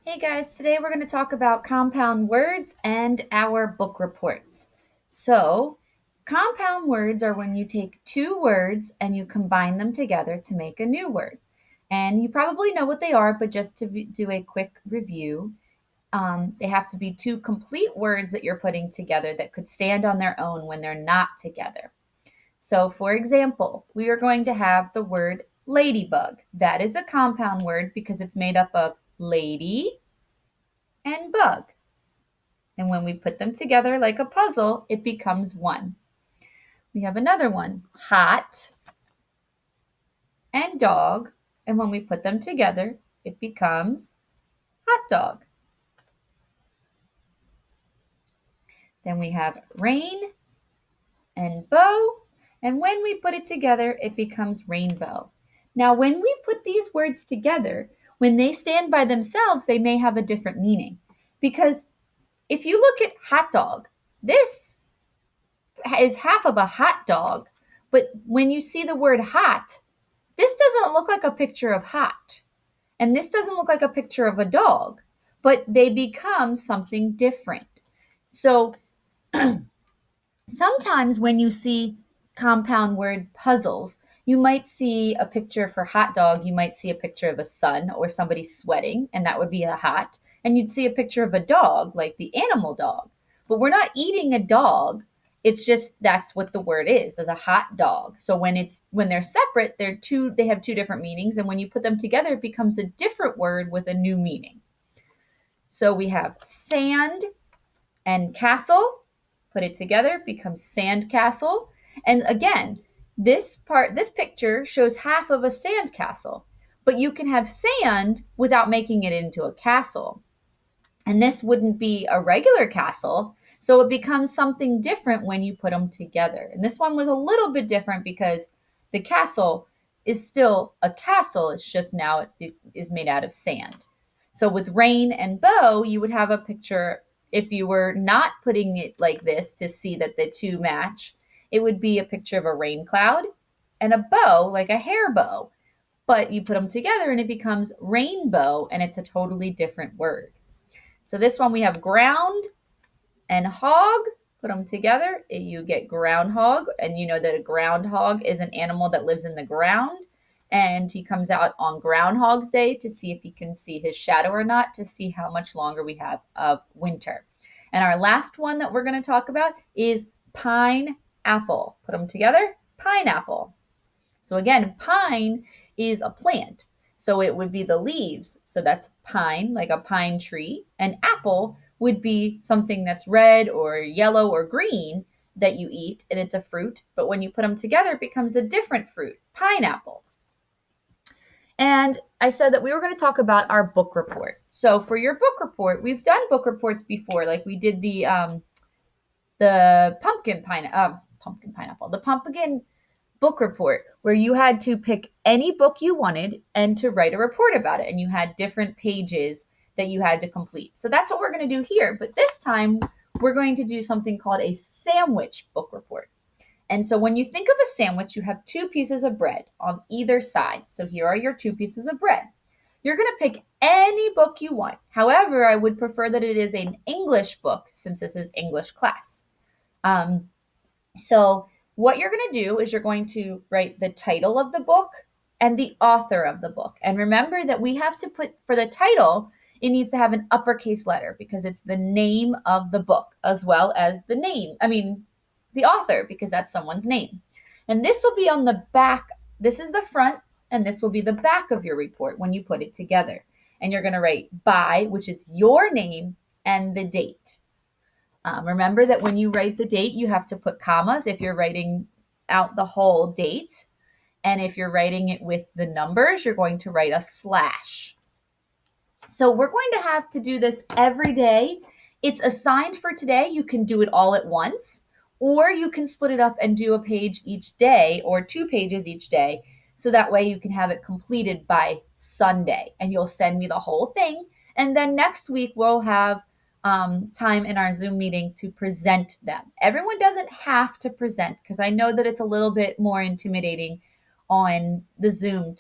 Hey guys, today we're going to talk about compound words and our book reports. So, compound words are when you take two words and you combine them together to make a new word. And you probably know what they are, but just to do a quick review, they have to be two complete words that you're putting together that could stand on their own when they're not together. So, for example, we are going to have the word ladybug. That is a compound word because it's made up of lady and bug. And when we put them together like a puzzle, it becomes one. We have another one, hot and dog. And when we put them together, it becomes hot dog. Then we have rain and bow. And when we put it together, it becomes rainbow. Now, when we put these words together, when they stand by themselves, they may have a different meaning. Because if you look at hot dog, this is half of a hot dog. But when you see the word hot, this doesn't look like a picture of hot. And this doesn't look like a picture of a dog, but they become something different. So sometimes when you see compound word puzzles, you might see a picture for hot dog, you might see a picture of a sun or somebody sweating, and that would be a hot. And you'd see a picture of a dog, like the animal dog. But we're not eating a dog. It's just that's what the word is, as a hot dog. So when they're separate, they have two different meanings, and when you put them together, it becomes a different word with a new meaning. So we have sand and castle. Put it together, becomes sandcastle. And again, this picture shows half of a sandcastle, but you can have sand without making it into a castle. And this wouldn't be a regular castle, so it becomes something different when you put them together. And this one was a little bit different because the castle is still a castle, it's just now it is made out of sand. So with rain and bow, you would have a picture. If you were not putting it like this to see that the two match, it would be a picture of a rain cloud and a bow, like a hair bow. But you put them together and it becomes rainbow, and it's a totally different word. So this one we have ground and hog. Put them together, you get groundhog. And you know that a groundhog is an animal that lives in the ground. And he comes out on Groundhog's Day to see if he can see his shadow or not, to see how much longer we have of winter. And our last one that we're going to talk about is pineapple. Put them together, pineapple. So again, pine is a plant. So it would be the leaves. So that's pine, like a pine tree. And apple would be something that's red or yellow or green that you eat, and it's a fruit. But when you put them together, it becomes a different fruit, pineapple. And I said that we were going to talk about our book report. So for your book report, we've done book reports before, like we did the pumpkin pineapple, the pumpkin book report, where you had to pick any book you wanted and to write a report about it. And you had different pages that you had to complete. So that's what we're going to do here. But this time, we're going to do something called a sandwich book report. And so when you think of a sandwich, you have two pieces of bread on either side. So here are your two pieces of bread. You're going to pick any book you want. However, I would prefer that it is an English book, since this is English class. So what you're going to do is you're going to write the title of the book and the author of the book. And remember that we have to put, for the title, it needs to have an uppercase letter because it's the name of the book, as well as the author, because that's someone's name. And this will be on the back. This is the front, and this will be the back of your report when you put it together. And you're going to write by, which is your name, and the date. Remember that when you write the date, you have to put commas if you're writing out the whole date. And if you're writing it with the numbers, you're going to write a slash. So we're going to have to do this every day. It's assigned for today. You can do it all at once, or you can split it up and do a page each day or 2 pages each day. So that way you can have it completed by Sunday, and you'll send me the whole thing. And then next week we'll have time in our Zoom meeting to present them. Everyone doesn't have to present, because I know that it's a little bit more intimidating on the Zoom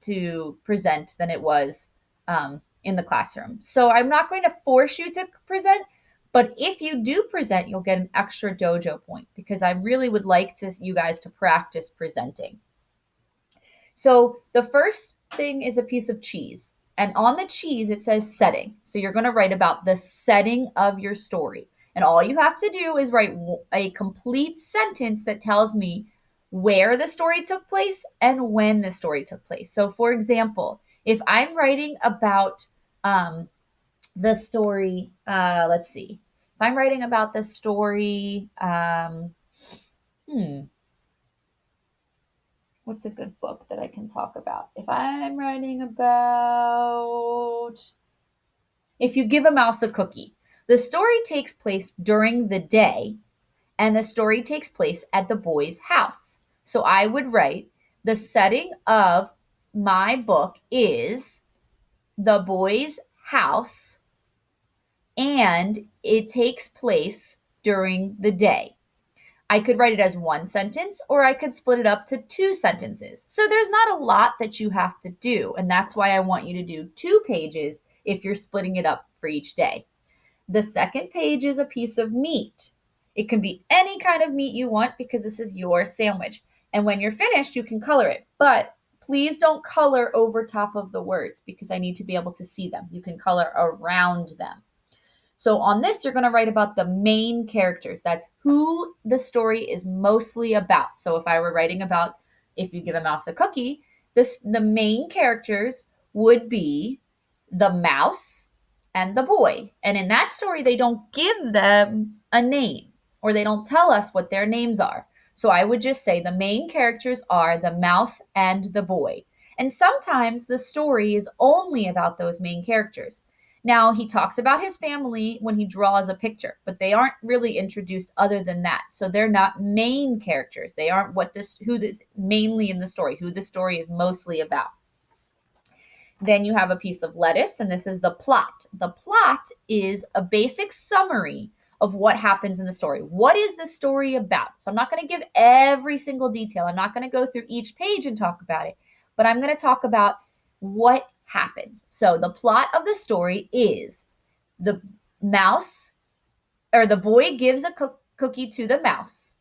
to present than it was in the classroom. So I'm not going to force you to present, but if you do present, you'll get an extra dojo point because I really would like you guys to practice presenting. So the first thing is a piece of cheese. And on the cheese, it says setting. So you're going to write about the setting of your story. And all you have to do is write a complete sentence that tells me where the story took place and when the story took place. So, for example, if I'm writing about the story, let's see. If I'm writing about the story, what's a good book that I can talk about? If I'm writing about If You Give a Mouse a Cookie, the story takes place during the day and the story takes place at the boy's house. So I would write the setting of my book is the boy's house and it takes place during the day. I could write it as one sentence or I could split it up to two sentences. So there's not a lot that you have to do. And that's why I want you to do 2 pages if you're splitting it up for each day. The second page is a piece of meat. It can be any kind of meat you want because this is your sandwich. And when you're finished, you can color it. But please don't color over top of the words because I need to be able to see them. You can color around them. So on this, you're going to write about the main characters. That's who the story is mostly about. So if I were writing about If You Give a Mouse a Cookie, the main characters would be the mouse and the boy. And in that story, they don't give them a name or they don't tell us what their names are. So I would just say the main characters are the mouse and the boy. And sometimes the story is only about those main characters. Now, he talks about his family when he draws a picture, but they aren't really introduced other than that. So they're not main characters. They aren't who this mainly in the story, who the story is mostly about. Then you have a piece of lettuce, and this is the plot. The plot is a basic summary of what happens in the story. What is the story about? So I'm not going to give every single detail. I'm not going to go through each page and talk about it, but I'm going to talk about what happens. So the plot of the story is the mouse or the boy gives a cookie to the mouse.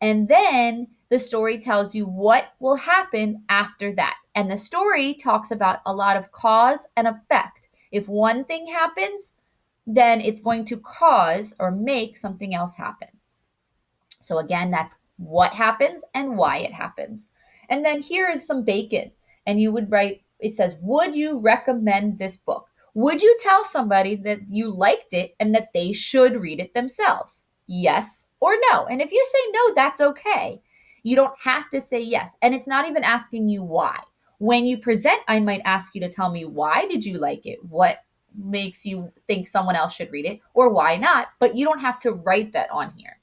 And then the story tells you what will happen after that. And the story talks about a lot of cause and effect. If one thing happens, then it's going to cause or make something else happen. So again, that's what happens and why it happens. And then here is some bacon. And you would write, it says, would you recommend this book? Would you tell somebody that you liked it and that they should read it themselves? Yes or no. And if you say no, that's okay. You don't have to say yes. And it's not even asking you why. When you present, I might ask you to tell me why did you like it? What makes you think someone else should read it or why not? But you don't have to write that on here.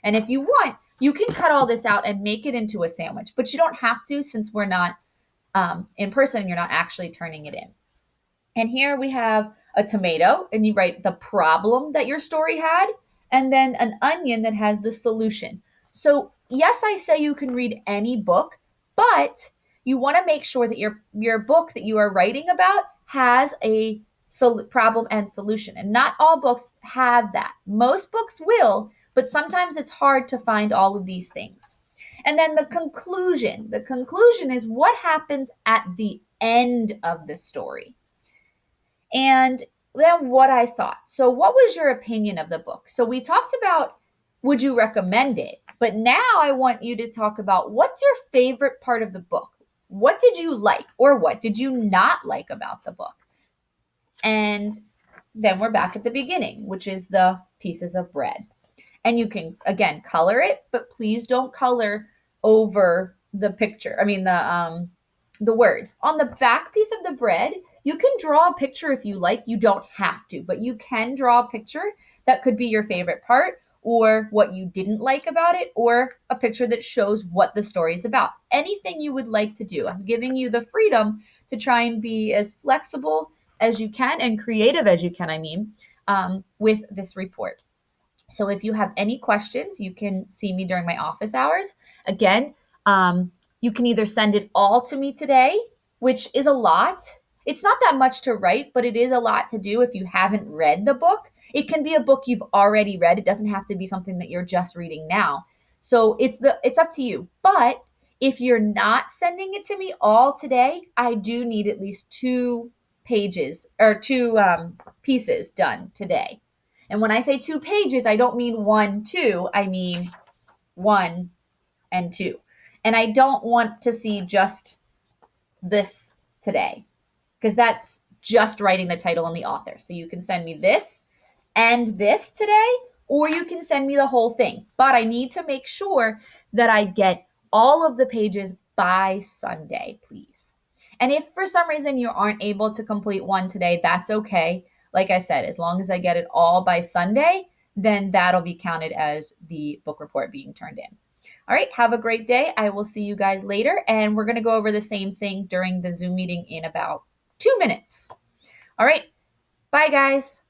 And if you want, you can cut all this out and make it into a sandwich, but you don't have to since we're not in person, you're not actually turning it in. And here we have a tomato, and you write the problem that your story had, and then an onion that has the solution. So yes, I say you can read any book, but you want to make sure that your book that you are writing about has a problem and solution. And not all books have that. Most books will, but sometimes it's hard to find all of these things. And then the conclusion. The conclusion is what happens at the end of the story. And then what I thought. So what was your opinion of the book? So we talked about would you recommend it? But now I want you to talk about what's your favorite part of the book? What did you like or what did you not like about the book? And then we're back at the beginning, which is the pieces of bread. And you can, again, color it, but please don't color over the picture. I mean, the words. On the back piece of the bread, you can draw a picture if you like. You don't have to, but you can draw a picture that could be your favorite part or what you didn't like about it or a picture that shows what the story is about. Anything you would like to do. I'm giving you the freedom to try and be as flexible as you can and creative as you can, with this report. So if you have any questions, you can see me during my office hours. Again, you can either send it all to me today, which is a lot, It's not that much to write, but it is a lot to do if you haven't read the book. It can be a book you've already read. It doesn't have to be something that you're just reading now. So it's up to you. But if you're not sending it to me all today, I do need at least 2 pages or two pieces done today. And when I say 2 pages, I don't mean 1, 2. I mean 1 and 2. And I don't want to see just this today because that's just writing the title and the author. So you can send me this and this today, or you can send me the whole thing. But I need to make sure that I get all of the pages by Sunday, please. And if for some reason you aren't able to complete one today, that's okay. Like I said, as long as I get it all by Sunday, then that'll be counted as the book report being turned in. All right, have a great day. I will see you guys later. And we're going to go over the same thing during the Zoom meeting in about 2 minutes. All right, bye, guys.